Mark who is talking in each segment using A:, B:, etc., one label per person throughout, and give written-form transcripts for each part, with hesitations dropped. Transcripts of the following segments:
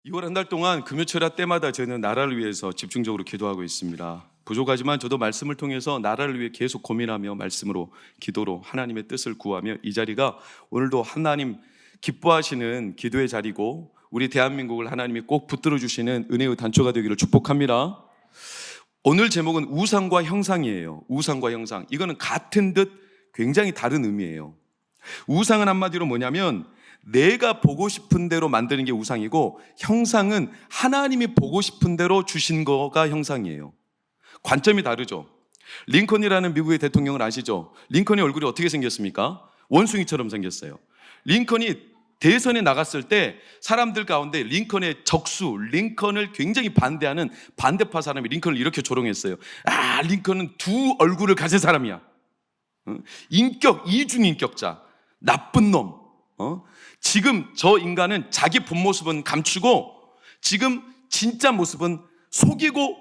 A: 2월 한 달 동안 금요철야 때마다 저희는 나라를 위해서 집중적으로 기도하고 있습니다. 부족하지만 저도 말씀을 통해서 나라를 위해 계속 고민하며 말씀으로 기도로 하나님의 뜻을 구하며 이 자리가 오늘도 하나님 기뻐하시는 기도의 자리고 우리 대한민국을 하나님이 꼭 붙들어 주시는 은혜의 단초가 되기를 축복합니다. 오늘 제목은 우상과 형상이에요. 우상과 형상. 이거는 같은 듯 굉장히 다른 의미예요. 우상은 한마디로 뭐냐면 내가 보고 싶은 대로 만드는 게 우상이고, 형상은 하나님이 보고 싶은 대로 주신 거가 형상이에요. 관점이 다르죠. 링컨이라는 미국의 대통령을 아시죠? 링컨의 얼굴이 어떻게 생겼습니까? 원숭이처럼 생겼어요. 링컨이 대선에 나갔을 때 사람들 가운데 링컨의 적수, 링컨을 굉장히 반대하는 반대파 사람이 링컨을 이렇게 조롱했어요. 링컨은 두 얼굴을 가진 사람이야. 인격, 이중인격자, 나쁜 놈. 지금 저 인간은 자기 본 모습은 감추고 지금 진짜 모습은 속이고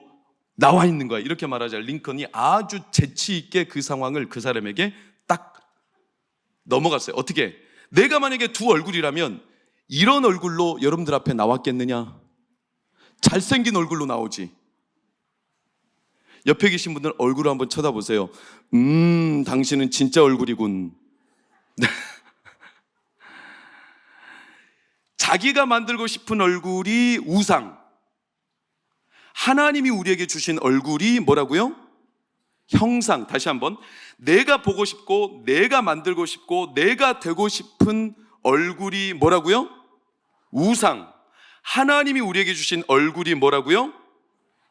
A: 나와 있는 거야. 이렇게 말하자 링컨이 아주 재치 있게 그 상황을 그 사람에게 딱 넘어갔어요. 어떻게? 내가 만약에 두 얼굴이라면 이런 얼굴로 여러분들 앞에 나왔겠느냐? 잘생긴 얼굴로 나오지. 옆에 계신 분들 얼굴을 한번 쳐다보세요. 당신은 진짜 얼굴이군. 자기가 만들고 싶은 얼굴이 우상, 하나님이 우리에게 주신 얼굴이 뭐라고요? 형상. 다시 한번, 내가 보고 싶고 내가 만들고 싶고 내가 되고 싶은 얼굴이 뭐라고요? 우상. 하나님이 우리에게 주신 얼굴이 뭐라고요?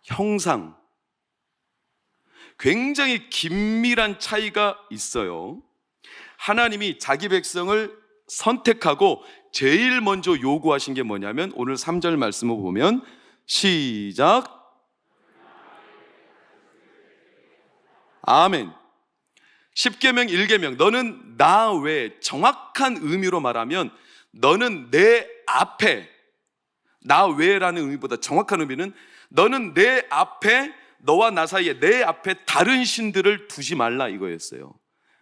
A: 형상. 굉장히 긴밀한 차이가 있어요. 하나님이 자기 백성을 선택하고 제일 먼저 요구하신 게 뭐냐면 오늘 3절 말씀을 보면 시작. 아멘. 10계명 1계명, 너는 나 외에, 정확한 의미로 말하면 너는 내 앞에, 나 외라는 의미보다 정확한 의미는 너는 내 앞에, 너와 나 사이에 내 앞에 다른 신들을 두지 말라 이거였어요.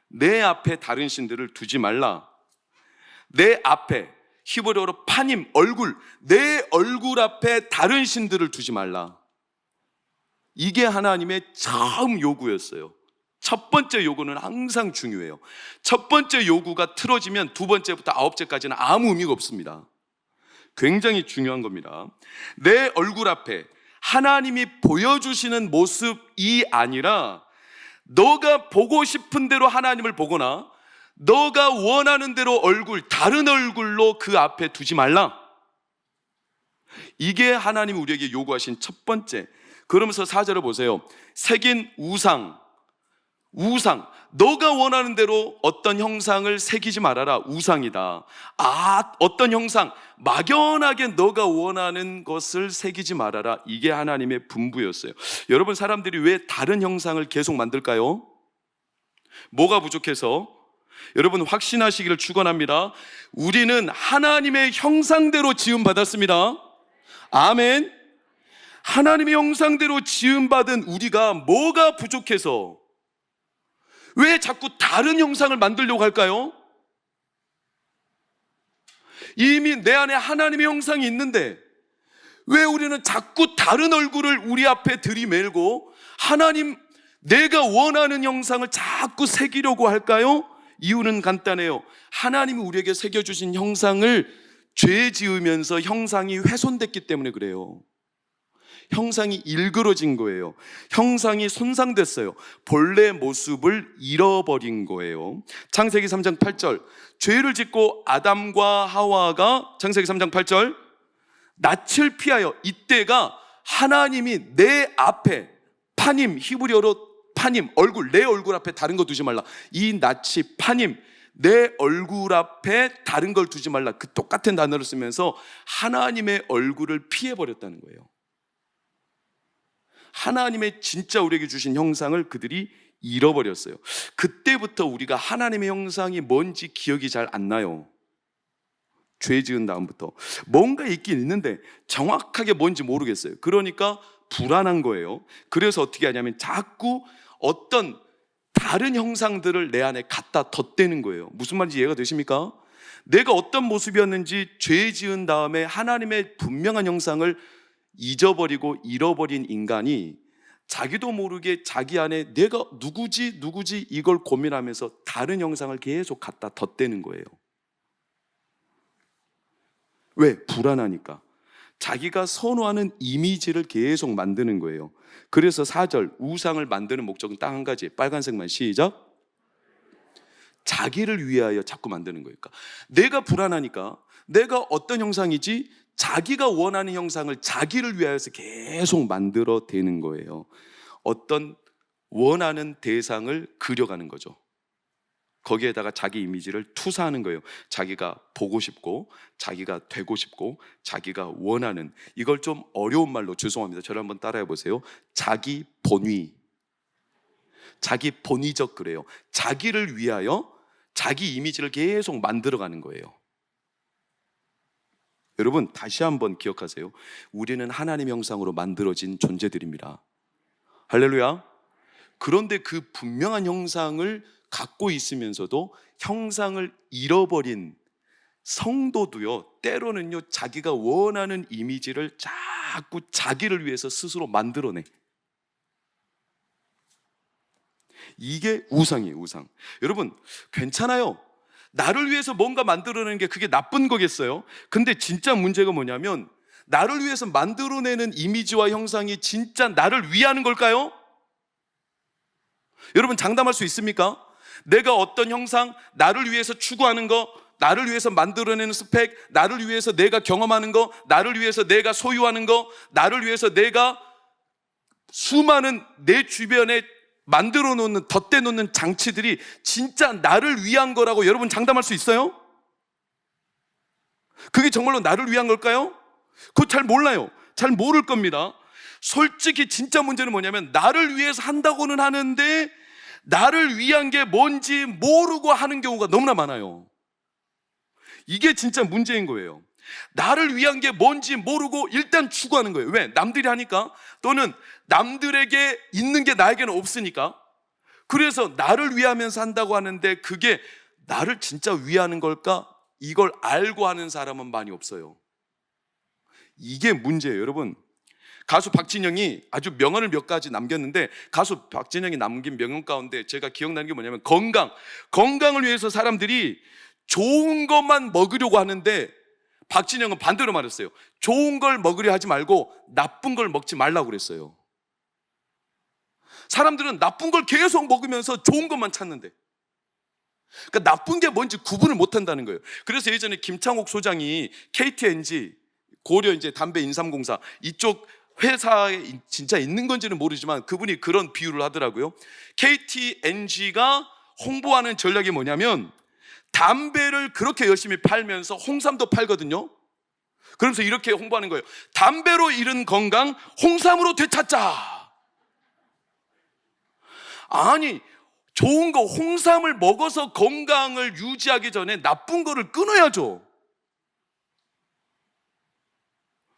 A: 내 앞에 다른 신들을 두지 말라. 내 앞에, 히브리어로 파님, 얼굴, 내 얼굴 앞에 다른 신들을 두지 말라. 이게 하나님의 처음 요구였어요. 첫 번째 요구는 항상 중요해요. 첫 번째 요구가 틀어지면 두 번째부터 아홉째까지는 아무 의미가 없습니다. 굉장히 중요한 겁니다. 내 얼굴 앞에 하나님이 보여주시는 모습이 아니라 너가 보고 싶은 대로 하나님을 보거나 너가 원하는 대로 얼굴, 다른 얼굴로 그 앞에 두지 말라. 이게 하나님이 우리에게 요구하신 첫 번째. 그러면서 4절을 보세요. 새긴 우상. 너가 원하는 대로 어떤 형상을 새기지 말아라. 우상이다. 어떤 형상, 막연하게 너가 원하는 것을 새기지 말아라. 이게 하나님의 분부였어요. 여러분, 사람들이 왜 다른 형상을 계속 만들까요? 뭐가 부족해서? 여러분, 확신하시기를 축원합니다. 우리는 하나님의 형상대로 지음받았습니다. 아멘. 하나님의 형상대로 지음받은 우리가 뭐가 부족해서 왜 자꾸 다른 형상을 만들려고 할까요? 이미 내 안에 하나님의 형상이 있는데 왜 우리는 자꾸 다른 얼굴을 우리 앞에 들이밀고 하나님, 내가 원하는 형상을 자꾸 새기려고 할까요? 이유는 간단해요. 하나님이 우리에게 새겨주신 형상을 죄 지으면서 형상이 훼손됐기 때문에 그래요. 형상이 일그러진 거예요. 형상이 손상됐어요. 본래 모습을 잃어버린 거예요. 창세기 3장 8절, 죄를 짓고 아담과 하와가, 창세기 3장 8절, 낯을 피하여, 이때가 하나님이 내 앞에, 파님, 히브리어로 파님, 얼굴, 내 얼굴 앞에 다른 거 두지 말라. 이 낯이 파님, 내 얼굴 앞에 다른 걸 두지 말라. 그 똑같은 단어를 쓰면서 하나님의 얼굴을 피해버렸다는 거예요. 하나님의 진짜 우리에게 주신 형상을 그들이 잃어버렸어요. 그때부터 우리가 하나님의 형상이 뭔지 기억이 잘 안 나요. 죄 지은 다음부터 뭔가 있긴 있는데 정확하게 뭔지 모르겠어요. 그러니까 불안한 거예요. 그래서 어떻게 하냐면 자꾸 어떤 다른 형상들을 내 안에 갖다 덧대는 거예요. 무슨 말인지 이해가 되십니까? 내가 어떤 모습이었는지 죄 지은 다음에 하나님의 분명한 형상을 잊어버리고 잃어버린 인간이 자기도 모르게 자기 안에 내가 누구지 이걸 고민하면서 다른 형상을 계속 갖다 덧대는 거예요. 왜? 불안하니까. 자기가 선호하는 이미지를 계속 만드는 거예요. 그래서 4절 우상을 만드는 목적은 딱 한 가지, 빨간색만 시작. 자기를 위하여 자꾸 만드는 거예요. 그러니까 내가 불안하니까 내가 어떤 형상이지? 자기가 원하는 형상을 자기를 위하여서 계속 만들어대는 거예요. 어떤 원하는 대상을 그려가는 거죠. 거기에다가 자기 이미지를 투사하는 거예요. 자기가 보고 싶고 자기가 되고 싶고 자기가 원하는, 이걸 좀 어려운 말로 죄송합니다. 저를 한번 따라해 보세요. 자기 본위. 자기 본위적 그래요. 자기를 위하여 자기 이미지를 계속 만들어가는 거예요. 여러분 다시 한번 기억하세요. 우리는 하나님 형상으로 만들어진 존재들입니다. 할렐루야. 그런데 그 분명한 형상을 갖고 있으면서도 형상을 잃어버린 성도도요, 때로는요 자기가 원하는 이미지를 자꾸 자기를 위해서 스스로 만들어내. 이게 우상이에요. 우상. 여러분 괜찮아요. 나를 위해서 뭔가 만들어내는 게 그게 나쁜 거겠어요? 근데 진짜 문제가 뭐냐면 나를 위해서 만들어내는 이미지와 형상이 진짜 나를 위하는 걸까요? 여러분 장담할 수 있습니까? 내가 어떤 형상, 나를 위해서 추구하는 거, 나를 위해서 만들어내는 스펙, 나를 위해서 내가 경험하는 거, 나를 위해서 내가 소유하는 거, 나를 위해서 내가 수많은 내 주변에 만들어 놓는, 덧대 놓는 장치들이 진짜 나를 위한 거라고 여러분 장담할 수 있어요? 그게 정말로 나를 위한 걸까요? 그거 잘 몰라요. 잘 모를 겁니다. 솔직히 진짜 문제는 뭐냐면 나를 위해서 한다고는 하는데 나를 위한 게 뭔지 모르고 하는 경우가 너무나 많아요. 이게 진짜 문제인 거예요. 나를 위한 게 뭔지 모르고 일단 추구하는 거예요. 왜? 남들이 하니까, 또는 남들에게 있는 게 나에게는 없으니까. 그래서 나를 위하면서 한다고 하는데 그게 나를 진짜 위하는 걸까? 이걸 알고 하는 사람은 많이 없어요. 이게 문제예요. 여러분 가수 박진영이 아주 명언을 몇 가지 남겼는데, 가수 박진영이 남긴 명언 가운데 제가 기억나는 게 뭐냐면 건강을 위해서 사람들이 좋은 것만 먹으려고 하는데 박진영은 반대로 말했어요. 좋은 걸 먹으려 하지 말고 나쁜 걸 먹지 말라고 그랬어요. 사람들은 나쁜 걸 계속 먹으면서 좋은 것만 찾는데, 그러니까 나쁜 게 뭔지 구분을 못 한다는 거예요. 그래서 예전에 김창옥 소장이 KTNG, 고려 이제 담배 인삼공사 이쪽 회사에 진짜 있는 건지는 모르지만 그분이 그런 비유를 하더라고요. KTNG가 홍보하는 전략이 뭐냐면 담배를 그렇게 열심히 팔면서 홍삼도 팔거든요. 그러면서 이렇게 홍보하는 거예요. 담배로 잃은 건강 홍삼으로 되찾자. 아니, 좋은 거 홍삼을 먹어서 건강을 유지하기 전에 나쁜 거를 끊어야죠.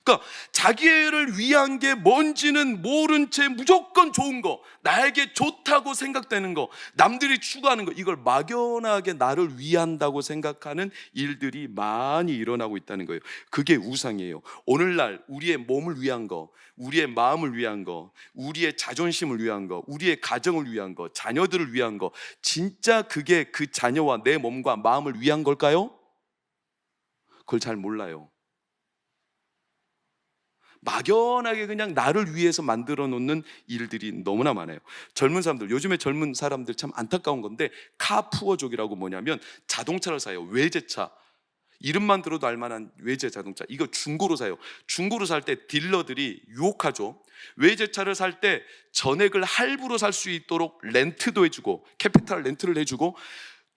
A: 그러니까 자기를 위한 게 뭔지는 모른 채 무조건 좋은 거, 나에게 좋다고 생각되는 거, 남들이 추구하는 거, 이걸 막연하게 나를 위한다고 생각하는 일들이 많이 일어나고 있다는 거예요. 그게 우상이에요. 오늘날 우리의 몸을 위한 거, 우리의 마음을 위한 거, 우리의 자존심을 위한 거, 우리의 가정을 위한 거, 자녀들을 위한 거, 진짜 그게 그 자녀와 내 몸과 마음을 위한 걸까요? 그걸 잘 몰라요. 막연하게 그냥 나를 위해서 만들어 놓는 일들이 너무나 많아요. 젊은 사람들, 요즘에 젊은 사람들 참 안타까운 건데, 카푸어족이라고 뭐냐면 자동차를 사요. 외제차. 이름만 들어도 알만한 외제 자동차. 이거 중고로 사요. 중고로 살 때 딜러들이 유혹하죠. 외제차를 살 때 전액을 할부로 살 수 있도록 렌트도 해주고, 캐피탈 렌트를 해주고,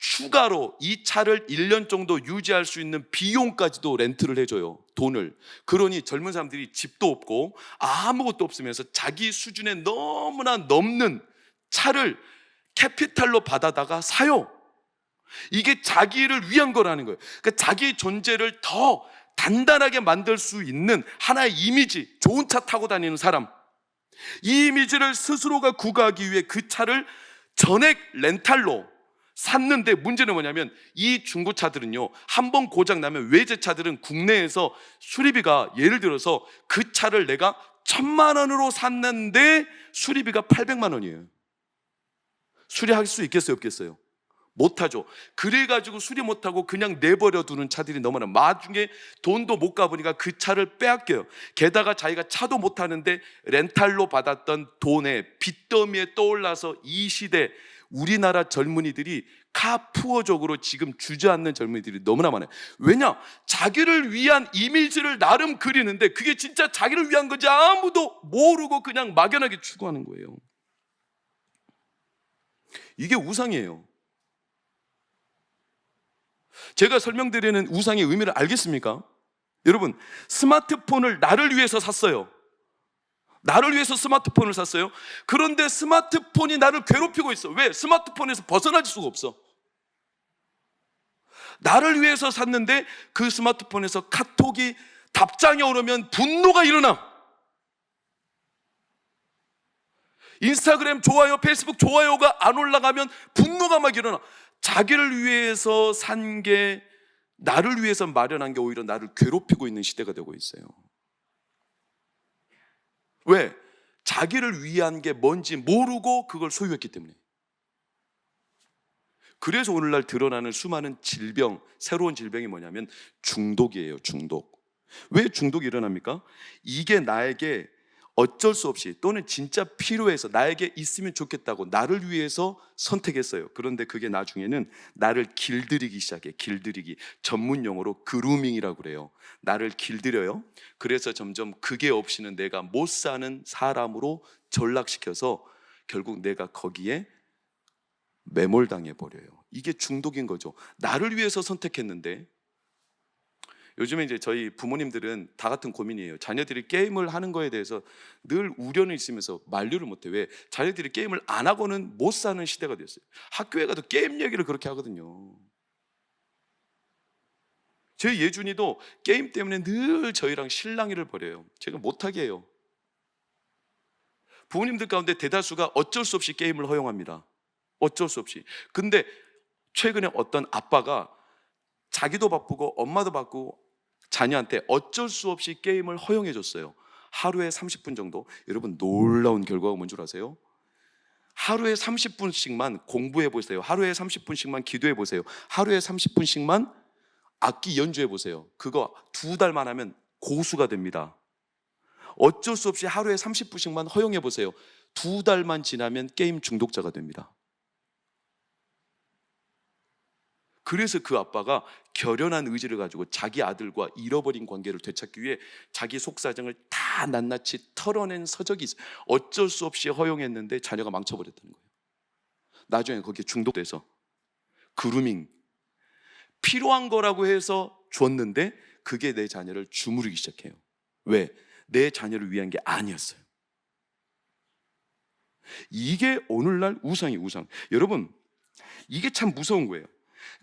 A: 추가로 이 차를 1년 정도 유지할 수 있는 비용까지도 렌트를 해줘요. 돈을. 그러니 젊은 사람들이 집도 없고 아무것도 없으면서 자기 수준에 너무나 넘는 차를 캐피탈로 받아다가 사요. 이게 자기를 위한 거라는 거예요. 그러니까 자기 존재를 더 단단하게 만들 수 있는 하나의 이미지, 좋은 차 타고 다니는 사람, 이 이미지를 스스로가 구가하기 위해 그 차를 전액 렌탈로 샀는데 문제는 뭐냐면 이 중고차들은요, 한번 고장 나면 외제차들은 국내에서 수리비가, 예를 들어서 그 차를 내가 1,000만 원으로 샀는데 수리비가 800만 원이에요. 수리할 수 있겠어요, 없겠어요? 못하죠. 그래가지고 수리 못하고 그냥 내버려 두는 차들이 너무나, 나중에 돈도 못 가보니까 그 차를 빼앗겨요. 게다가 자기가 차도 못하는데 렌탈로 받았던 돈에 빚더미에 떠올라서 이 시대 우리나라 젊은이들이 카푸어족으로 지금 주저앉는 젊은이들이 너무나 많아요. 왜냐? 자기를 위한 이미지를 나름 그리는데 그게 진짜 자기를 위한 건지 아무도 모르고 그냥 막연하게 추구하는 거예요. 이게 우상이에요. 제가 설명드리는 우상의 의미를 알겠습니까? 여러분, 스마트폰을 나를 위해서 샀어요. 나를 위해서 스마트폰을 샀어요. 그런데 스마트폰이 나를 괴롭히고 있어. 왜? 스마트폰에서 벗어날 수가 없어. 나를 위해서 샀는데 그 스마트폰에서 카톡이 답장이 오면 분노가 일어나. 인스타그램 좋아요, 페이스북 좋아요가 안 올라가면 분노가 막 일어나. 자기를 위해서 산 게, 나를 위해서 마련한 게 오히려 나를 괴롭히고 있는 시대가 되고 있어요. 왜? 자기를 위한 게 뭔지 모르고 그걸 소유했기 때문에. 그래서 오늘날 드러나는 수많은 질병, 새로운 질병이 뭐냐면 중독이에요. 중독. 왜 중독이 일어납니까? 이게 나에게 어쩔 수 없이, 또는 진짜 필요해서 나에게 있으면 좋겠다고 나를 위해서 선택했어요. 그런데 그게 나중에는 나를 길들이기 시작해. 길들이기. 전문 용어로 그루밍이라고 그래요. 나를 길들여요. 그래서 점점 그게 없이는 내가 못 사는 사람으로 전락시켜서 결국 내가 거기에 매몰당해 버려요. 이게 중독인 거죠. 나를 위해서 선택했는데, 요즘에 이제 저희 부모님들은 다 같은 고민이에요. 자녀들이 게임을 하는 거에 대해서 늘 우려는 있으면서 만류를 못해. 왜? 자녀들이 게임을 안 하고는 못 사는 시대가 됐어요. 학교에 가도 게임 얘기를 그렇게 하거든요. 제 예준이도 게임 때문에 늘 저희랑 실랑이를 벌여요. 제가 못하게 해요. 부모님들 가운데 대다수가 어쩔 수 없이 게임을 허용합니다. 어쩔 수 없이. 근데 최근에 어떤 아빠가 자기도 바쁘고 엄마도 바쁘고 자녀한테 어쩔 수 없이 게임을 허용해 줬어요. 하루에 30분 정도. 여러분, 놀라운 결과가 뭔 줄 아세요? 하루에 30분씩만 공부해 보세요. 하루에 30분씩만 기도해 보세요. 하루에 30분씩만 악기 연주해 보세요. 그거 2달만 하면 고수가 됩니다. 어쩔 수 없이 하루에 30분씩만 허용해 보세요. 2달만 지나면 게임 중독자가 됩니다. 그래서 그 아빠가 결연한 의지를 가지고 자기 아들과 잃어버린 관계를 되찾기 위해 자기 속사정을 다 낱낱이 털어낸 서적이 있어요. 어쩔 수 없이 허용했는데 자녀가 망쳐버렸다는 거예요. 나중에 거기에 중독돼서 그루밍, 필요한 거라고 해서 줬는데 그게 내 자녀를 주무르기 시작해요. 왜? 내 자녀를 위한 게 아니었어요. 이게 오늘날 우상이 우상. 여러분, 이게 참 무서운 거예요.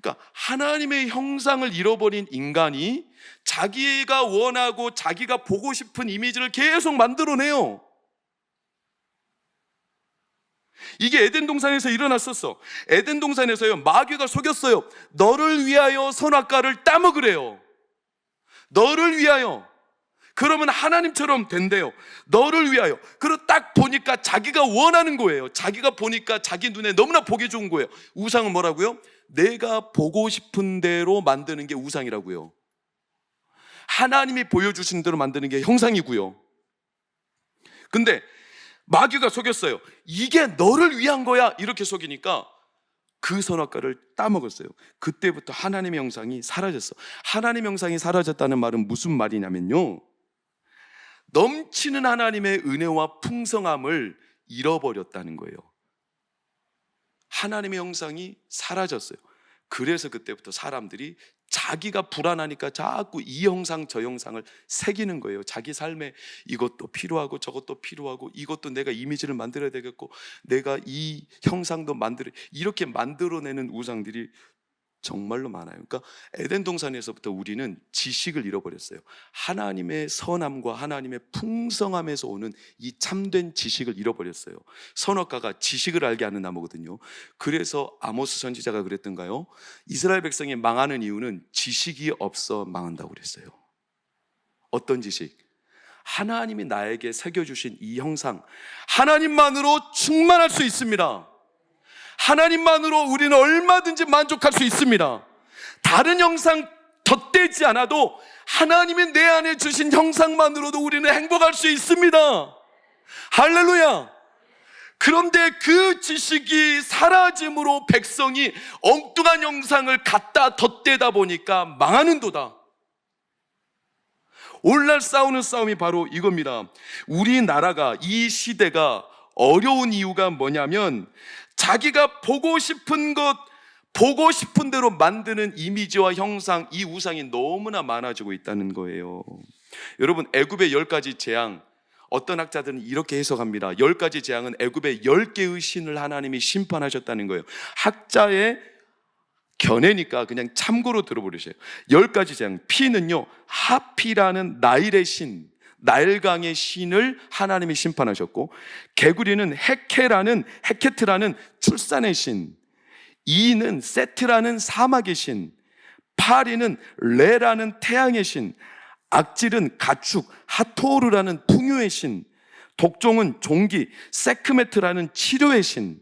A: 그러니까 하나님의 형상을 잃어버린 인간이 자기가 원하고 자기가 보고 싶은 이미지를 계속 만들어내요. 이게 에덴 동산에서 일어났었어. 에덴 동산에서요, 마귀가 속였어요. 너를 위하여 선악과를 따먹으래요. 너를 위하여. 그러면 하나님처럼 된대요. 너를 위하여. 그리고 딱 보니까 자기가 원하는 거예요. 자기가 보니까 자기 눈에 너무나 보기 좋은 거예요. 우상은 뭐라고요? 내가 보고 싶은 대로 만드는 게 우상이라고요. 하나님이 보여주신 대로 만드는 게 형상이고요. 근데 마귀가 속였어요. 이게 너를 위한 거야, 이렇게 속이니까 그 선악과를 따먹었어요. 그때부터 하나님의 형상이 사라졌어. 하나님의 형상이 사라졌다는 말은 무슨 말이냐면요, 넘치는 하나님의 은혜와 풍성함을 잃어버렸다는 거예요. 하나님의 형상이 사라졌어요. 그래서 그때부터 사람들이 자기가 불안하니까 자꾸 이 형상 저 형상을 새기는 거예요. 자기 삶에 이것도 필요하고 저것도 필요하고, 이것도 내가 이미지를 만들어야 되겠고, 내가 이 형상도 이렇게 만들어내는 우상들이 정말로 많아요. 그러니까 에덴 동산에서부터 우리는 지식을 잃어버렸어요. 하나님의 선함과 하나님의 풍성함에서 오는 이 참된 지식을 잃어버렸어요. 선악과가 지식을 알게 하는 나무거든요. 그래서 아모스 선지자가 그랬던가요? 이스라엘 백성이 망하는 이유는 지식이 없어 망한다고 그랬어요. 어떤 지식? 하나님이 나에게 새겨주신 이 형상, 하나님만으로 충만할 수 있습니다. 하나님만으로 우리는 얼마든지 만족할 수 있습니다. 다른 형상 덧대지 않아도 하나님이 내 안에 주신 형상만으로도 우리는 행복할 수 있습니다. 할렐루야. 그런데 그 지식이 사라짐으로 백성이 엉뚱한 형상을 갖다 덧대다 보니까 망하는도다. 오늘날 싸우는 싸움이 바로 이겁니다. 우리나라가, 이 시대가 어려운 이유가 뭐냐면 자기가 보고 싶은 것, 보고 싶은 대로 만드는 이미지와 형상, 이 우상이 너무나 많아지고 있다는 거예요. 여러분, 애굽의 10가지 재앙, 어떤 학자들은 이렇게 해석합니다. 10가지 재앙은 애굽의 10개의 신을 하나님이 심판하셨다는 거예요. 학자의 견해니까 그냥 참고로 들어보세요. 10가지 재앙, 피는요, 하피라는 나일의 신, 나일강의 신을 하나님이 심판하셨고, 개구리는 헤케트라는 출산의 신, 이는 세트라는 사막의 신, 파리는 레라는 태양의 신, 악질은 가축 하토르라는 풍요의 신, 독종은 종기 세크메트라는 치료의 신,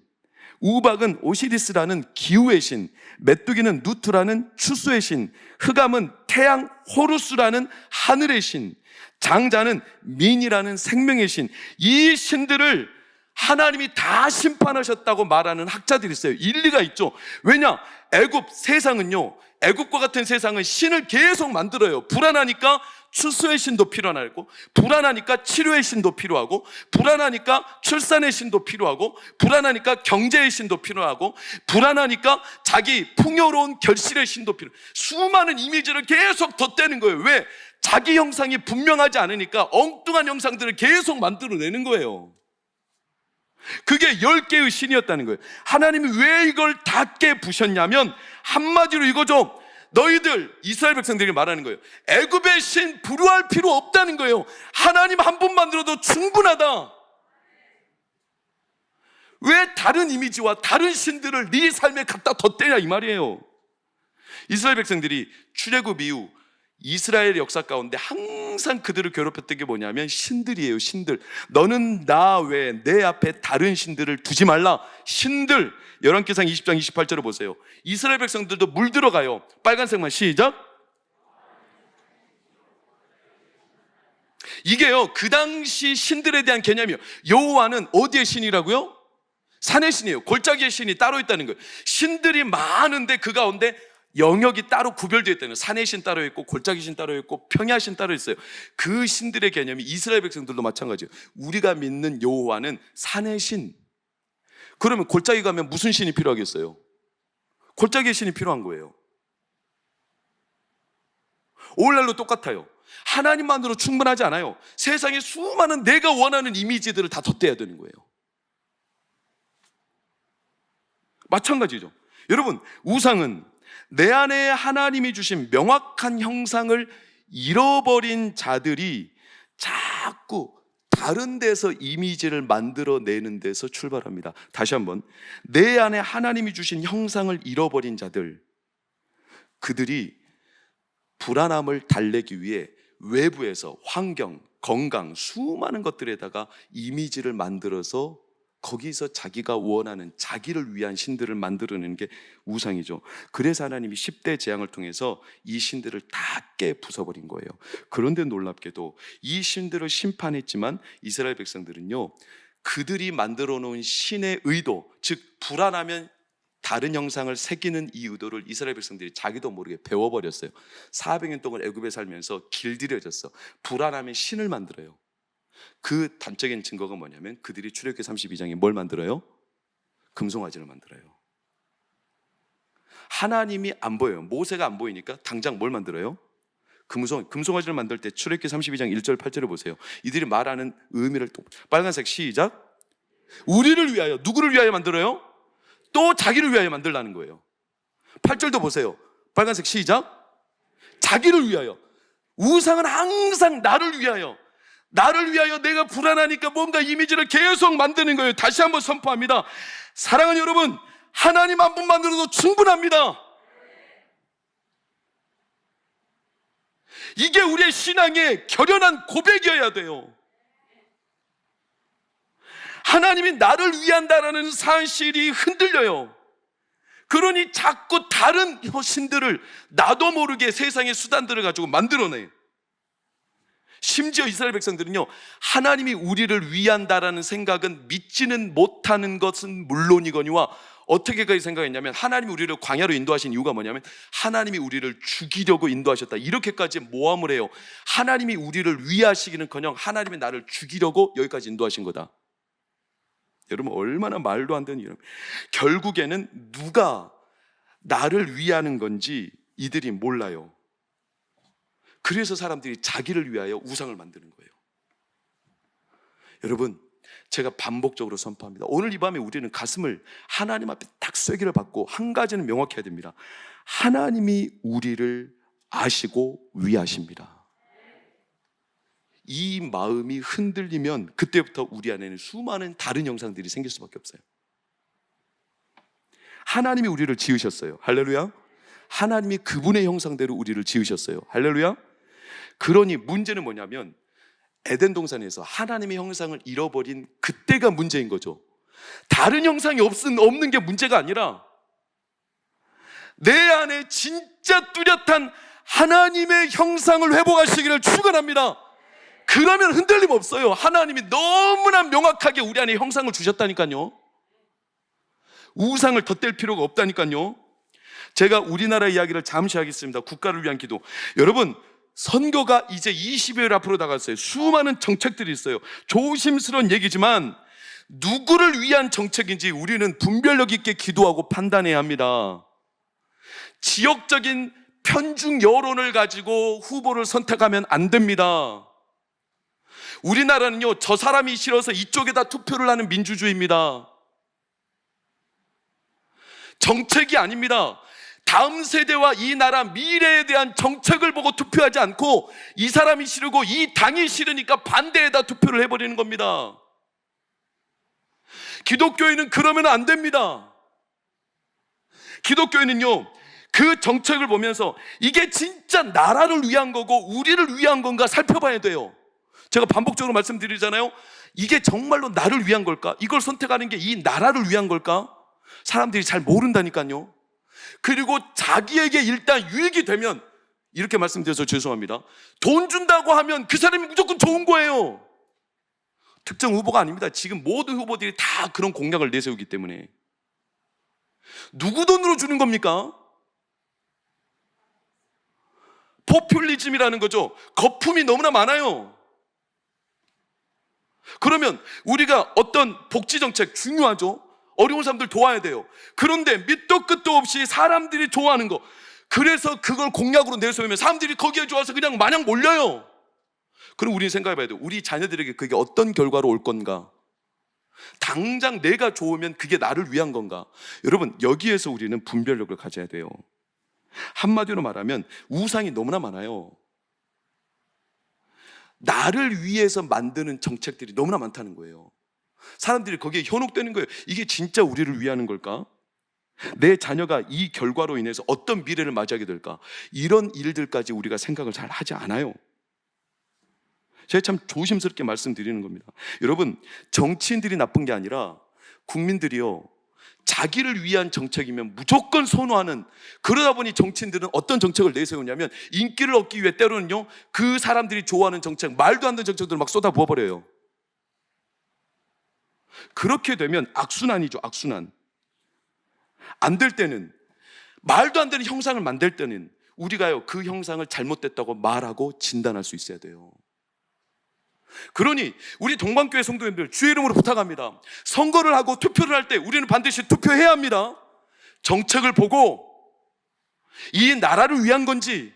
A: 우박은 오시리스라는 기후의 신, 메뚜기는 누트라는 추수의 신, 흑암은 태양 호루스라는 하늘의 신, 장자는 민이라는 생명의 신, 이 신들을 하나님이 다 심판하셨다고 말하는 학자들이 있어요. 일리가 있죠. 왜냐? 애굽 세상은요, 애굽과 같은 세상은 신을 계속 만들어요. 불안하니까 추수의 신도 필요하고, 불안하니까 치료의 신도 필요하고, 불안하니까 출산의 신도 필요하고, 불안하니까 경제의 신도 필요하고, 불안하니까 자기 풍요로운 결실의 신도 필요해요. 수많은 이미지를 계속 덧대는 거예요. 왜? 자기 형상이 분명하지 않으니까 엉뚱한 형상들을 계속 만들어내는 거예요. 그게 10개의 신이었다는 거예요. 하나님이 왜 이걸 다 깨부셨냐면, 한마디로 이거죠. 너희들, 이스라엘 백성들이 말하는 거예요. 애굽의 신 부르할 필요 없다는 거예요. 하나님 한 분만으로도 충분하다. 왜 다른 이미지와 다른 신들을 네 삶에 갖다 덧대냐, 이 말이에요. 이스라엘 백성들이 출애굽 이후 이스라엘 역사 가운데 항상 그들을 괴롭혔던 게 뭐냐면 신들이에요. 신들. 너는 나 외에 내 앞에 다른 신들을 두지 말라. 신들. 열왕기상 20장 28절을 보세요. 이스라엘 백성들도 물들어가요. 빨간색만 시작. 이게요, 그 당시 신들에 대한 개념이에요. 여호와는 어디의 신이라고요? 산의 신이에요. 골짜기의 신이 따로 있다는 거예요. 신들이 많은데 그 가운데 영역이 따로 구별되어 있다는 거예요. 산의 신 따로 있고, 골짜기 신 따로 있고, 평야 신 따로 있어요. 그 신들의 개념이 이스라엘 백성들도 마찬가지예요. 우리가 믿는 여호와는 산의 신. 그러면 골짜기 가면 무슨 신이 필요하겠어요? 골짜기의 신이 필요한 거예요. 오늘날도 똑같아요. 하나님만으로 충분하지 않아요. 세상에 수많은 내가 원하는 이미지들을 다 덧대야 되는 거예요. 마찬가지죠. 여러분, 우상은 내 안에 하나님이 주신 명확한 형상을 잃어버린 자들이 자꾸 다른 데서 이미지를 만들어내는 데서 출발합니다. 다시 한번, 내 안에 하나님이 주신 형상을 잃어버린 자들, 그들이 불안함을 달래기 위해 외부에서 환경, 건강, 수많은 것들에다가 이미지를 만들어서 거기서 자기가 원하는 자기를 위한 신들을 만들어내는 게 우상이죠. 그래서 하나님이 10대 재앙을 통해서 이 신들을 다 깨 부숴버린 거예요. 그런데 놀랍게도 이 신들을 심판했지만 이스라엘 백성들은요, 그들이 만들어 놓은 신의 의도, 즉 불안하면 다른 형상을 새기는 이 의도를 이스라엘 백성들이 자기도 모르게 배워버렸어요. 400년 동안 애굽에 살면서 길들여졌어. 불안하면 신을 만들어요. 그 단적인 증거가 뭐냐면 그들이 출애굽기 32장에 뭘 만들어요? 금송아지를 만들어요. 하나님이 안 보여요. 모세가 안 보이니까 당장 뭘 만들어요? 금송아지를 만들 때 출애굽기 32장 1절 8절을 보세요. 이들이 말하는 의미를 또 빨간색 시작. 우리를 위하여, 누구를 위하여 만들어요? 또 자기를 위하여 만들라는 거예요. 8절도 보세요. 빨간색 시작. 자기를 위하여. 우상은 항상 나를 위하여. 나를 위하여 내가 불안하니까 뭔가 이미지를 계속 만드는 거예요. 다시 한번 선포합니다. 사랑하는 여러분, 하나님 한 분만으로도 충분합니다. 이게 우리의 신앙의 결연한 고백이어야 돼요. 하나님이 나를 위한다라는 사실이 흔들려요. 그러니 자꾸 다른 신들을 나도 모르게 세상의 수단들을 가지고 만들어내요. 심지어 이스라엘 백성들은요, 하나님이 우리를 위한다라는 생각은 믿지는 못하는 것은 물론이거니와 어떻게까지 생각했냐면, 하나님이 우리를 광야로 인도하신 이유가 뭐냐면 하나님이 우리를 죽이려고 인도하셨다, 이렇게까지 모함을 해요. 하나님이 우리를 위하시기는커녕 하나님이 나를 죽이려고 여기까지 인도하신 거다. 여러분, 얼마나 말도 안 되는 이름. 결국에는 누가 나를 위하는 건지 이들이 몰라요. 그래서 사람들이 자기를 위하여 우상을 만드는 거예요. 여러분, 제가 반복적으로 선포합니다. 오늘 이 밤에 우리는 가슴을 하나님 앞에 딱 쐐기를 받고 한 가지는 명확해야 됩니다. 하나님이 우리를 아시고 위하십니다. 이 마음이 흔들리면 그때부터 우리 안에는 수많은 다른 형상들이 생길 수밖에 없어요. 하나님이 우리를 지으셨어요. 할렐루야. 하나님이 그분의 형상대로 우리를 지으셨어요. 할렐루야. 그러니 문제는 뭐냐면, 에덴 동산에서 하나님의 형상을 잃어버린 그때가 문제인 거죠. 다른 형상이 없는 게 문제가 아니라 내 안에 진짜 뚜렷한 하나님의 형상을 회복하시기를 축원합니다. 그러면 흔들림 없어요. 하나님이 너무나 명확하게 우리 안에 형상을 주셨다니까요. 우상을 덧댈 필요가 없다니까요. 제가 우리나라 이야기를 잠시 하겠습니다. 국가를 위한 기도. 여러분, 선거가 이제 20여일 앞으로 다가왔어요. 수많은 정책들이 있어요. 조심스러운 얘기지만 누구를 위한 정책인지 우리는 분별력 있게 기도하고 판단해야 합니다. 지역적인 편중 여론을 가지고 후보를 선택하면 안 됩니다. 우리나라는요, 저 사람이 싫어서 이쪽에다 투표를 하는 민주주의입니다. 정책이 아닙니다. 다음 세대와 이 나라 미래에 대한 정책을 보고 투표하지 않고 이 사람이 싫고 이 당이 싫으니까 반대에다 투표를 해버리는 겁니다. 기독교인은 그러면 안 됩니다. 기독교인은요, 그 정책을 보면서 이게 진짜 나라를 위한 거고 우리를 위한 건가 살펴봐야 돼요. 제가 반복적으로 말씀드리잖아요. 이게 정말로 나를 위한 걸까? 이걸 선택하는 게 이 나라를 위한 걸까? 사람들이 잘 모른다니까요. 그리고 자기에게 일단 유익이 되면, 이렇게 말씀드려서 죄송합니다, 돈 준다고 하면 그 사람이 무조건 좋은 거예요. 특정 후보가 아닙니다. 지금 모든 후보들이 다 그런 공약을 내세우기 때문에. 누구 돈으로 주는 겁니까? 포퓰리즘이라는 거죠. 거품이 너무나 많아요. 그러면 우리가 어떤 복지정책 중요하죠. 어려운 사람들 도와야 돼요. 그런데 밑도 끝도 없이 사람들이 좋아하는 거, 그래서 그걸 공약으로 내세우면 사람들이 거기에 좋아서 그냥 마냥 몰려요. 그럼 우리는 생각해 봐야 돼요. 우리 자녀들에게 그게 어떤 결과로 올 건가? 당장 내가 좋으면 그게 나를 위한 건가? 여러분, 여기에서 우리는 분별력을 가져야 돼요. 한마디로 말하면 우상이 너무나 많아요. 나를 위해서 만드는 정책들이 너무나 많다는 거예요. 사람들이 거기에 현혹되는 거예요. 이게 진짜 우리를 위하는 걸까? 내 자녀가 이 결과로 인해서 어떤 미래를 맞이하게 될까? 이런 일들까지 우리가 생각을 잘 하지 않아요. 제가 참 조심스럽게 말씀드리는 겁니다. 여러분, 정치인들이 나쁜 게 아니라 국민들이요, 자기를 위한 정책이면 무조건 선호하는, 그러다 보니 정치인들은 어떤 정책을 내세우냐면 인기를 얻기 위해 때로는요, 그 사람들이 좋아하는 정책, 말도 안 되는 정책들을 막 쏟아 부어버려요. 그렇게 되면 악순환이죠. 악순환. 안 될 때는, 말도 안 되는 형상을 만들 때는 우리가요, 그 형상을 잘못됐다고 말하고 진단할 수 있어야 돼요. 그러니 우리 동방교회 성도님들, 주의 이름으로 부탁합니다. 선거를 하고 투표를 할 때 우리는 반드시 투표해야 합니다. 정책을 보고 이 나라를 위한 건지,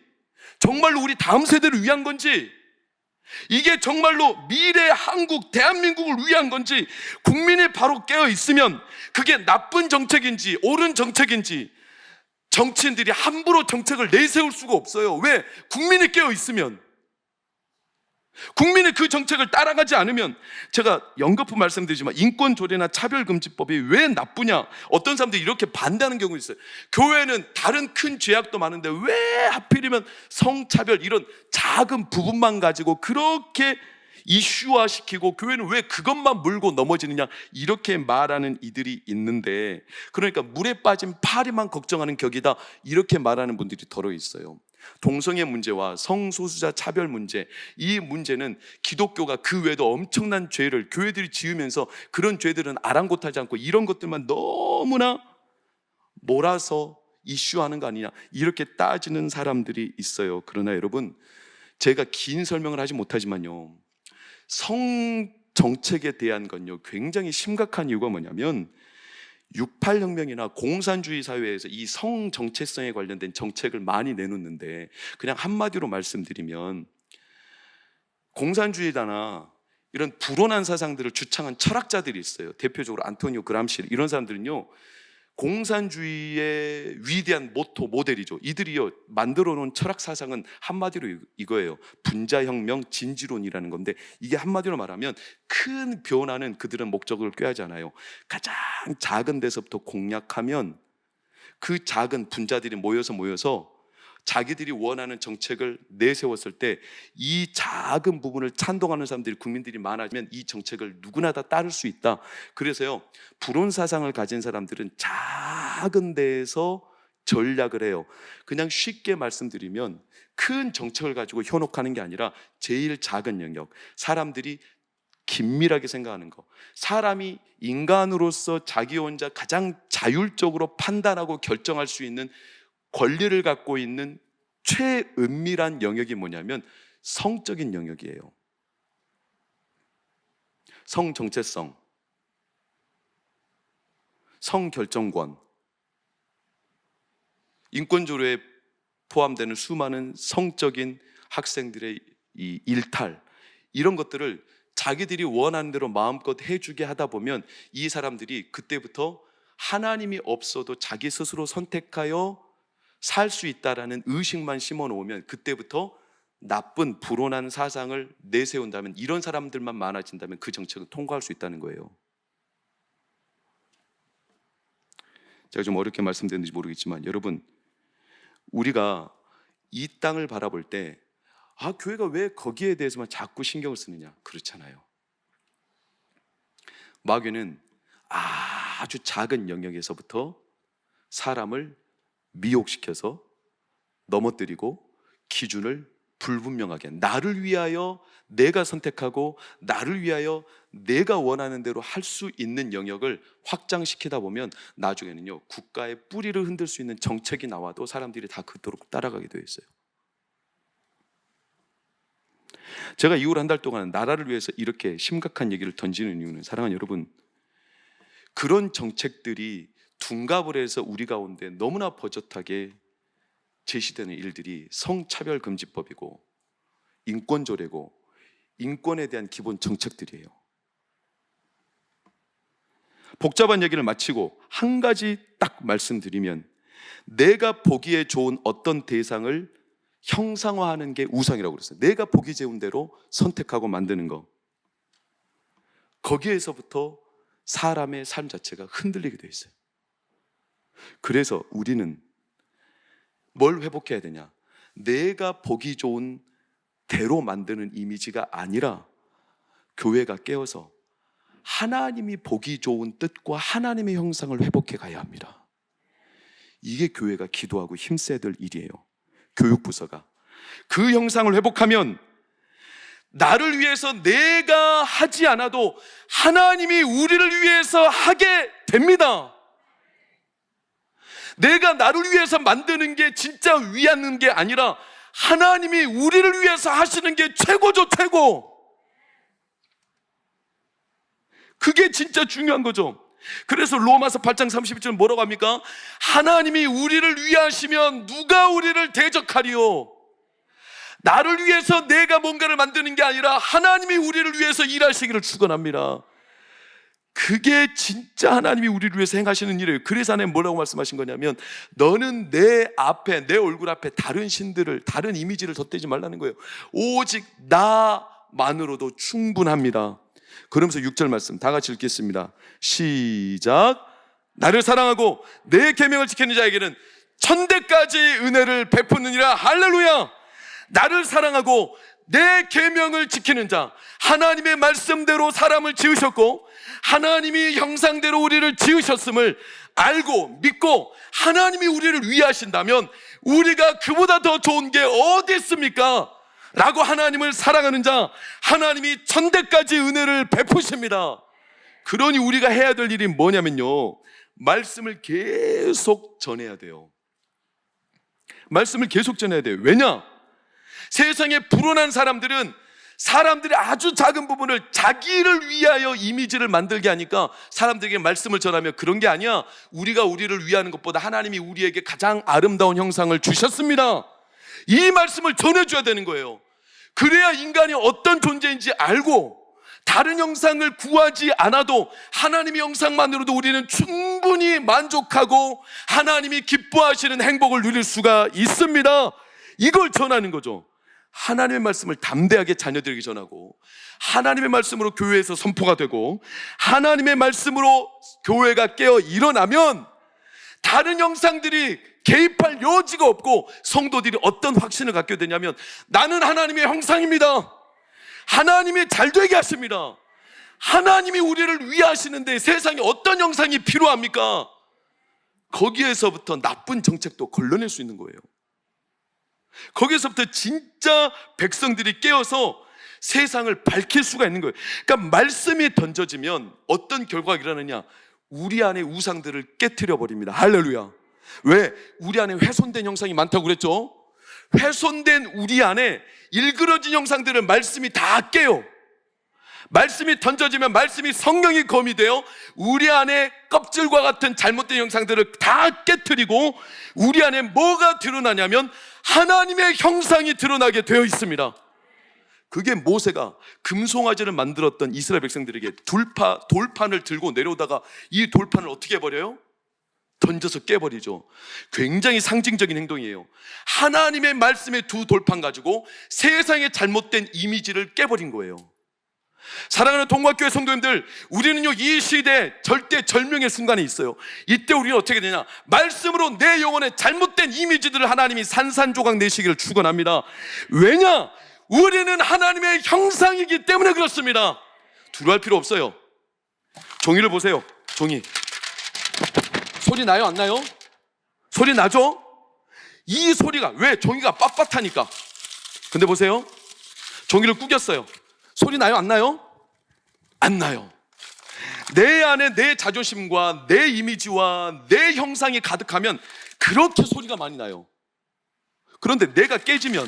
A: 정말로 우리 다음 세대를 위한 건지, 이게 정말로 미래 한국, 대한민국을 위한 건지, 국민이 바로 깨어 있으면 그게 나쁜 정책인지 옳은 정책인지 정치인들이 함부로 정책을 내세울 수가 없어요. 왜? 국민이 깨어 있으면, 국민이 그 정책을 따라가지 않으면. 제가 연거푸 말씀드리지만 인권조례나 차별금지법이 왜 나쁘냐, 어떤 사람들이 이렇게 반대하는 경우가 있어요. 교회는 다른 큰 죄악도 많은데 왜 하필이면 성차별 이런 작은 부분만 가지고 그렇게 이슈화시키고 교회는 왜 그것만 물고 넘어지느냐, 이렇게 말하는 이들이 있는데, 그러니까 물에 빠진 파리만 걱정하는 격이다, 이렇게 말하는 분들이 더러 있어요. 동성애 문제와 성소수자 차별 문제, 이 문제는 기독교가 그 외에도 엄청난 죄를 교회들이 지으면서 그런 죄들은 아랑곳하지 않고 이런 것들만 너무나 몰아서 이슈하는 거 아니냐, 이렇게 따지는 사람들이 있어요. 그러나 여러분, 제가 긴 설명을 하지 못하지만요, 성 정책에 대한 건요 굉장히 심각한 이유가 뭐냐면, 68혁명이나 공산주의 사회에서 이 성 정체성에 관련된 정책을 많이 내놓는데, 그냥 한마디로 말씀드리면 공산주의다나 이런 불온한 사상들을 주창한 철학자들이 있어요. 대표적으로 안토니오 그람시, 이런 사람들은요 공산주의의 위대한 모토, 모델이죠. 이들이요 만들어 놓은 철학 사상은 한마디로 이거예요. 분자혁명 진지론이라는 건데, 이게 한마디로 말하면 큰 변화는 그들은 목적을 꾀하지 않아요. 가장 작은 데서부터 공략하면 그 작은 분자들이 모여서 자기들이 원하는 정책을 내세웠을 때 이 작은 부분을 찬동하는 사람들이, 국민들이 많아지면 이 정책을 누구나 다 따를 수 있다. 그래서요 불온 사상을 가진 사람들은 작은 데에서 전략을 해요. 그냥 쉽게 말씀드리면 큰 정책을 가지고 현혹하는 게 아니라 제일 작은 영역, 사람들이 긴밀하게 생각하는 거, 사람이 인간으로서 자기 혼자 가장 자율적으로 판단하고 결정할 수 있는 권리를 갖고 있는 최은밀한 영역이 뭐냐면 성적인 영역이에요. 성 정체성, 성 결정권, 인권조례에 포함되는 수많은 성적인 학생들의 이 일탈, 이런 것들을 자기들이 원하는 대로 마음껏 해주게 하다 보면 이 사람들이 그때부터 하나님이 없어도 자기 스스로 선택하여 살 수 있다라는 의식만 심어 놓으면, 그때부터 나쁜 불온한 사상을 내세운다면, 이런 사람들만 많아진다면 그 정책은 통과할 수 있다는 거예요. 제가 좀 어렵게 말씀드렸는지 모르겠지만 여러분, 우리가 이 땅을 바라볼 때 교회가 왜 거기에 대해서만 자꾸 신경을 쓰느냐, 그렇잖아요. 마귀는 아주 작은 영역에서부터 사람을 미혹시켜서 넘어뜨리고 기준을 불분명하게, 나를 위하여 내가 선택하고 나를 위하여 내가 원하는 대로 할 수 있는 영역을 확장시키다 보면 나중에는요 국가의 뿌리를 흔들 수 있는 정책이 나와도 사람들이 다 그토록 따라가게 되어 있어요. 제가 이후 한 달 동안 나라를 위해서 이렇게 심각한 얘기를 던지는 이유는, 사랑하는 여러분, 그런 정책들이 둔갑을 해서 우리 가운데 너무나 버젓하게 제시되는 일들이 성차별금지법이고 인권조례고 인권에 대한 기본 정책들이에요. 복잡한 얘기를 마치고 한 가지 딱 말씀드리면, 내가 보기에 좋은 어떤 대상을 형상화하는 게 우상이라고 그랬어요. 내가 보기 좋은 대로 선택하고 만드는 거, 거기에서부터 사람의 삶 자체가 흔들리게 돼 있어요. 그래서 우리는 뭘 회복해야 되냐, 내가 보기 좋은 대로 만드는 이미지가 아니라 교회가 깨어서 하나님이 보기 좋은 뜻과 하나님의 형상을 회복해 가야 합니다. 이게 교회가 기도하고 힘써야 될 일이에요. 교육부서가 그 형상을 회복하면 나를 위해서 내가 하지 않아도 하나님이 우리를 위해서 하게 됩니다. 내가 나를 위해서 만드는 게 진짜 위하는 게 아니라 하나님이 우리를 위해서 하시는 게 최고죠, 최고. 그게 진짜 중요한 거죠. 그래서 로마서 8장 32절 뭐라고 합니까? 하나님이 우리를 위하시면 누가 우리를 대적하리요? 나를 위해서 내가 뭔가를 만드는 게 아니라 하나님이 우리를 위해서 일하시기를 축원합니다. 그게 진짜 하나님이 우리를 위해서 행하시는 일이에요. 그래서 하나님 뭐라고 말씀하신 거냐면 너는 내 앞에, 내 얼굴 앞에 다른 신들을, 다른 이미지를 덧대지 말라는 거예요. 오직 나만으로도 충분합니다. 그러면서 6절 말씀 다 같이 읽겠습니다. 시작. 나를 사랑하고 내 계명을 지키는 자에게는 천대까지 은혜를 베푸느니라. 할렐루야. 나를 사랑하고 내 계명을 지키는 자, 하나님의 말씀대로 사람을 지으셨고 하나님이 형상대로 우리를 지으셨음을 알고 믿고 하나님이 우리를 위하신다면 우리가 그보다 더 좋은 게 어디 있습니까? 라고 하나님을 사랑하는 자, 하나님이 천대까지 은혜를 베푸십니다. 그러니 우리가 해야 될 일이 뭐냐면요, 말씀을 계속 전해야 돼요. 말씀을 계속 전해야 돼요. 왜냐? 세상에 불온한 사람들은 사람들이 아주 작은 부분을 자기를 위하여 이미지를 만들게 하니까 사람들에게 말씀을 전하면 그런 게 아니야. 우리가 우리를 위하는 것보다 하나님이 우리에게 가장 아름다운 형상을 주셨습니다. 이 말씀을 전해줘야 되는 거예요. 그래야 인간이 어떤 존재인지 알고 다른 형상을 구하지 않아도 하나님의 형상만으로도 우리는 충분히 만족하고 하나님이 기뻐하시는 행복을 누릴 수가 있습니다. 이걸 전하는 거죠. 하나님의 말씀을 담대하게 자녀들에게 전하고 하나님의 말씀으로 교회에서 선포가 되고 하나님의 말씀으로 교회가 깨어 일어나면 다른 형상들이 개입할 여지가 없고 성도들이 어떤 확신을 갖게 되냐면 나는 하나님의 형상입니다. 하나님이 잘되게 하십니다. 하나님이 우리를 위하시는데 세상에 어떤 형상이 필요합니까? 거기에서부터 나쁜 정책도 걸러낼 수 있는 거예요. 거기에서부터 진짜 백성들이 깨어서 세상을 밝힐 수가 있는 거예요. 그러니까 말씀이 던져지면 어떤 결과가 일어나느냐, 우리 안에 우상들을 깨트려 버립니다. 할렐루야. 왜? 우리 안에 훼손된 형상이 많다고 그랬죠? 훼손된 우리 안에 일그러진 형상들을 말씀이 다 깨요. 말씀이 던져지면 말씀이 성령이 검이 되어 우리 안에 껍질과 같은 잘못된 형상들을 다 깨트리고 우리 안에 뭐가 드러나냐면 하나님의 형상이 드러나게 되어 있습니다. 그게 모세가 금송아지를 만들었던 이스라엘 백성들에게 돌판을 들고 내려오다가 이 돌판을 어떻게 해버려요? 던져서 깨버리죠. 굉장히 상징적인 행동이에요. 하나님의 말씀의 두 돌판 가지고 세상의 잘못된 이미지를 깨버린 거예요. 사랑하는 동학교회 성도님들, 우리는요 이 시대에 절대 절명의 순간에 있어요. 이때 우리는 어떻게 되냐, 말씀으로 내 영혼의 잘못된 이미지들을 하나님이 산산조각 내시기를 축원합니다. 왜냐? 우리는 하나님의 형상이기 때문에 그렇습니다. 두려워할 필요 없어요. 종이를 보세요. 종이 소리 나요 안 나요? 소리 나죠? 이 소리가 왜? 종이가 빳빳하니까. 근데 보세요, 종이를 구겼어요. 소리 나요 안 나요? 안 나요. 내 안에 내 자존심과 내 이미지와 내 형상이 가득하면 그렇게 소리가 많이 나요. 그런데 내가 깨지면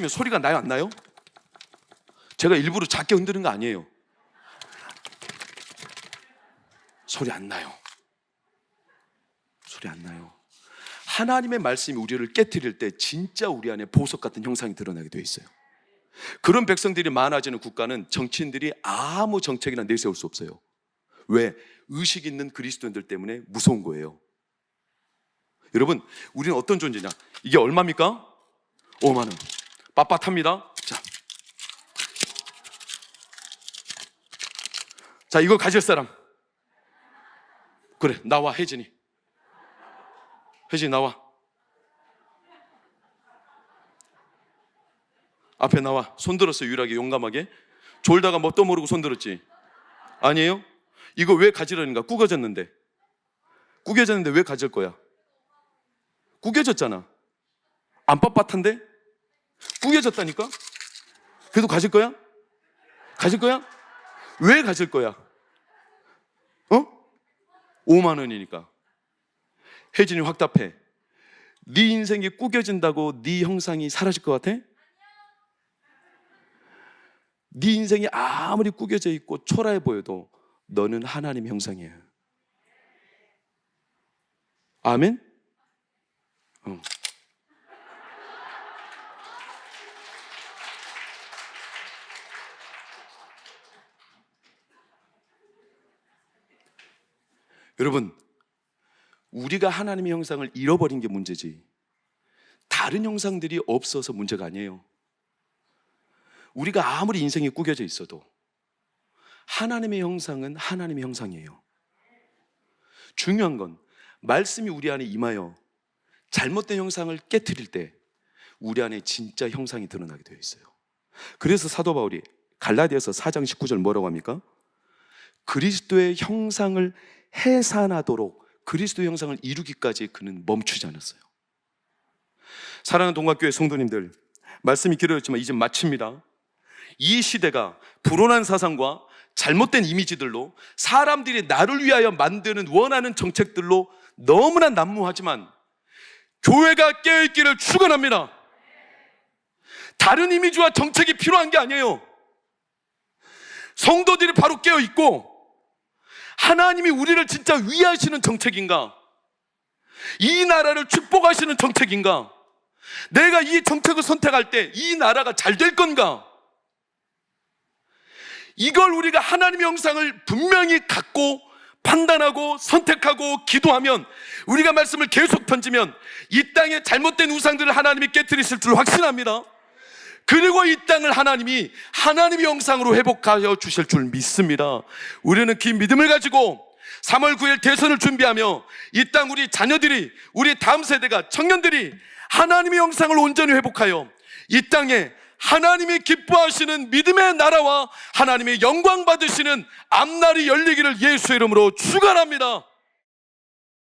A: 소리가 나요 안 나요? 제가 일부러 작게 흔드는 거 아니에요. 소리 안 나요. 소리 안 나요. 하나님의 말씀이 우리를 깨트릴 때 진짜 우리 안에 보석 같은 형상이 드러나게 되어 있어요. 그런 백성들이 많아지는 국가는 정치인들이 아무 정책이나 내세울 수 없어요. 왜? 의식 있는 그리스도인들 때문에 무서운 거예요. 여러분, 우리는 어떤 존재냐? 이게 얼마입니까? 5만 원. 빳빳합니다. 자, 이거 가질 사람. 그래, 나와. 혜진이 나와. 앞에 나와. 손 들었어요. 유일하게 용감하게. 졸다가 뭣도 모르고 손 들었지? 아니에요? 이거 왜 가지려는가? 구겨졌는데 왜 가질 거야? 구겨졌잖아. 안 빳빳한데? 구겨졌다니까? 그래도 가질 거야? 가질 거야? 왜 가질 거야? 5만 원이니까. 혜진이 확 답해. 네 인생이 구겨진다고 네 형상이 사라질 것 같아? 네 인생이 아무리 구겨져 있고 초라해 보여도 너는 하나님 형상이야. 아멘? 여러분, 우리가 하나님의 형상을 잃어버린 게 문제지 다른 형상들이 없어서 문제가 아니에요. 우리가 아무리 인생이 구겨져 있어도 하나님의 형상은 하나님의 형상이에요. 중요한 건 말씀이 우리 안에 임하여 잘못된 형상을 깨트릴 때 우리 안에 진짜 형상이 드러나게 되어 있어요. 그래서 사도 바울이 갈라디아서 4장 19절 뭐라고 합니까? 그리스도의 형상을 해산하도록 그리스도의 형상을 이루기까지 그는 멈추지 않았어요. 사랑하는 동학교회 성도님들, 말씀이 길어졌지만 이제 마칩니다. 이 시대가 불온한 사상과 잘못된 이미지들로 사람들이 나를 위하여 만드는 원하는 정책들로 너무나 난무하지만 교회가 깨어있기를 축원합니다. 다른 이미지와 정책이 필요한 게 아니에요. 성도들이 바로 깨어있고 하나님이 우리를 진짜 위하시는 정책인가? 이 나라를 축복하시는 정책인가? 내가 이 정책을 선택할 때 이 나라가 잘 될 건가? 이걸 우리가 하나님의 형상을 분명히 갖고 판단하고 선택하고 기도하면, 우리가 말씀을 계속 던지면 이 땅에 잘못된 우상들을 하나님이 깨트리실 줄 확신합니다. 그리고 이 땅을 하나님이 하나님의 형상으로 회복하여 주실 줄 믿습니다. 우리는 긴 믿음을 가지고 3월 9일 대선을 준비하며 이 땅 우리 자녀들이, 우리 다음 세대가, 청년들이 하나님의 형상을 온전히 회복하여 이 땅에 하나님이 기뻐하시는 믿음의 나라와 하나님의 영광 받으시는 앞날이 열리기를 예수의 이름으로 축원합니다.